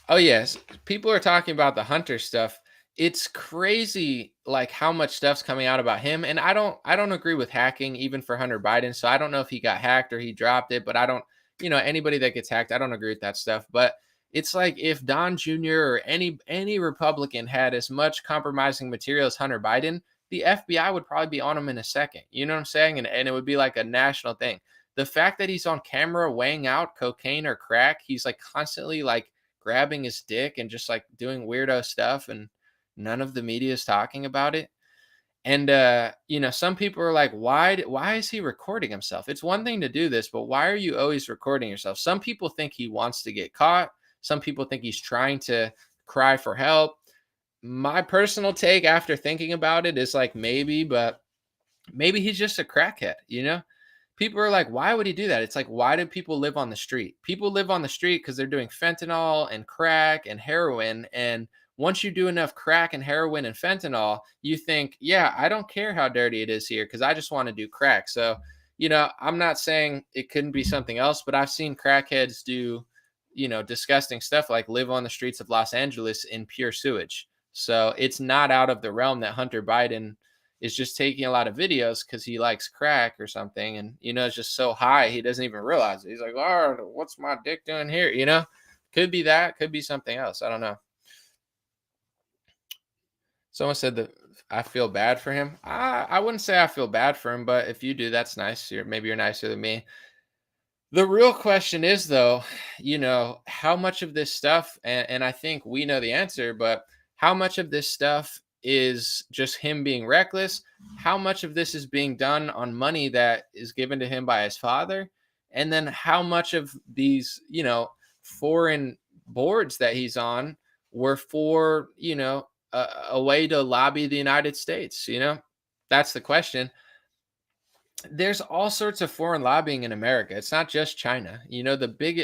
Oh, yes. People are talking about the Hunter stuff. It's crazy, like how much stuff's coming out about him. And I don't agree with hacking even for Hunter Biden. So I don't know if he got hacked or he dropped it, but I don't, anybody that gets hacked, I don't agree with that stuff. But it's like if Don Jr. or any Republican had as much compromising material as Hunter Biden, the FBI would probably be on him in a second. You know what I'm saying? And it would be like a national thing. the fact that he's on camera weighing out cocaine or crack, he's like constantly like grabbing his dick and just like doing weirdo stuff, and none of the media is talking about it. And you know, some people are like, why is he recording himself? It's one thing to do this, but why are you always recording yourself? Some people think he wants to get caught. Some people think he's trying to cry for help. My personal take after thinking about it is like maybe, but maybe he's just a crackhead, you know? People are like, why would he do that? It's like, why do people live on the street? People live on the street because they're doing fentanyl and crack and heroin. And once you do enough crack and heroin and fentanyl, you think, yeah, I don't care how dirty it is here because I just want to do crack. So, you know, I'm not saying it couldn't be something else, but I've seen crackheads do, you know, disgusting stuff like live on the streets of Los Angeles in pure sewage. So it's not out of the realm that Hunter Biden is just taking a lot of videos because he likes crack or something. And, you know, it's just so high, he doesn't even realize it. He's like, oh, what's my dick doing here? You know, could be that, could be something else. I don't know. Someone said that I feel bad for him. I wouldn't say I feel bad for him, but if you do, that's nice. Maybe you're nicer than me. The real question is, though, you know, how much of this stuff, and I think we know the answer, but how much of this stuff is just him being reckless? How much of this is being done on money that is given to him by his father? And then how much of these, you know, foreign boards that he's on were for, you know, a way to lobby the United States? You know, that's the question. There's all sorts of foreign lobbying in America. It's not just China. You know,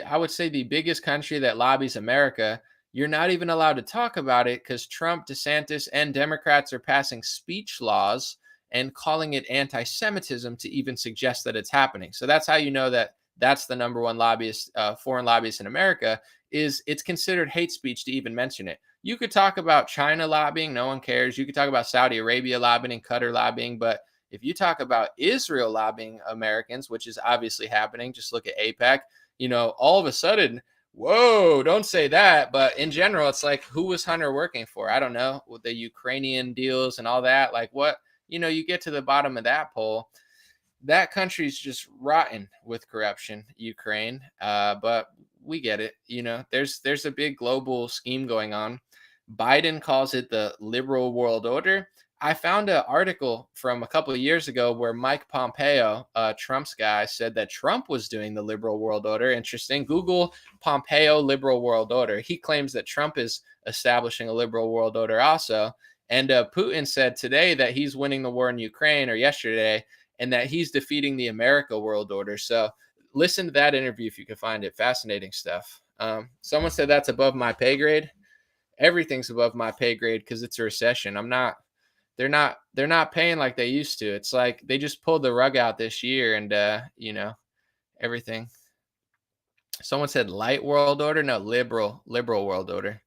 I would say the biggest country that lobbies America, you're not even allowed to talk about it because Trump, DeSantis, and Democrats are passing speech laws and calling it anti-Semitism to even suggest that it's happening. So that's how you know that that's the number one lobbyist, foreign lobbyist in America, is it's considered hate speech to even mention it. You could talk about China lobbying, no one cares. You could talk about Saudi Arabia lobbying, Qatar lobbying, but if you talk about Israel lobbying Americans, which is obviously happening, just look at AIPAC, you know, all of a sudden, whoa, don't say that. But in general, it's like, who was Hunter working for? I don't know, with the Ukrainian deals and all that. Like what, you know, you get to the bottom of that poll, that country's just rotten with corruption, Ukraine. But we get it. You know, there's a big global scheme going on. Biden calls it the liberal world order. I found an article from a couple of years ago where Mike Pompeo, Trump's guy, said that Trump was doing the liberal world order. Interesting. Google Pompeo liberal world order. He claims that Trump is establishing a liberal world order also. And Putin said today that he's winning the war in Ukraine, or yesterday, and that he's defeating the America world order. So listen to that interview if you can find it. Fascinating stuff. Someone said that's above my pay grade. Everything's above my pay grade because it's a recession. They're not paying like they used to. It's like they just pulled the rug out this year, and you know, everything. Someone said light world order. No, liberal world order.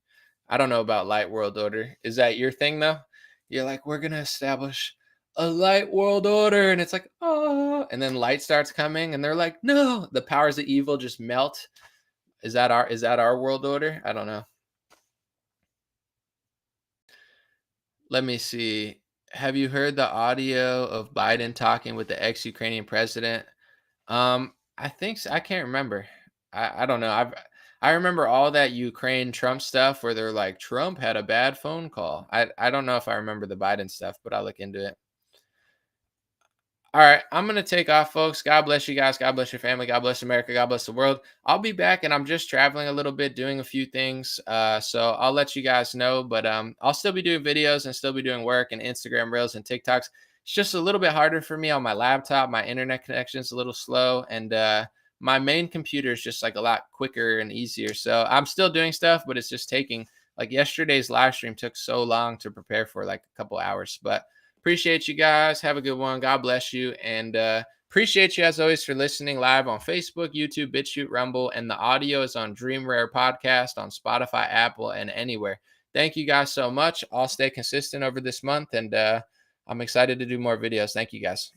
I don't know about light world order. Is that your thing though? You're like, we're gonna establish a light world order, and it's like, oh, and then light starts coming, and they're like, no, the powers of evil just melt. Is that our world order? I don't know. Let me see. Have you heard the audio of Biden talking with the ex-Ukrainian president? I think so. I can't remember. I don't know. I remember all that Ukraine Trump stuff where they're like, Trump had a bad phone call. I don't know if I remember the Biden stuff, but I'll look into it. All right, I'm going to take off, folks. God bless you guys. God bless your family. God bless America. God bless the world. I'll be back, and I'm just traveling a little bit, doing a few things. So I'll let you guys know, but I'll still be doing videos and still be doing work and Instagram Reels and TikToks. It's just a little bit harder for me on my laptop. My internet connection is a little slow, and my main computer is just like a lot quicker and easier. So I'm still doing stuff, but it's just taking, like yesterday's live stream took so long to prepare for, like a couple hours, but appreciate you guys. Have a good one. God bless you. And appreciate you as always for listening live on Facebook, YouTube, BitChute, Rumble. And the audio is on Dream Rare Podcast, on Spotify, Apple, and anywhere. Thank you guys so much. I'll stay consistent over this month. And I'm excited to do more videos. Thank you guys.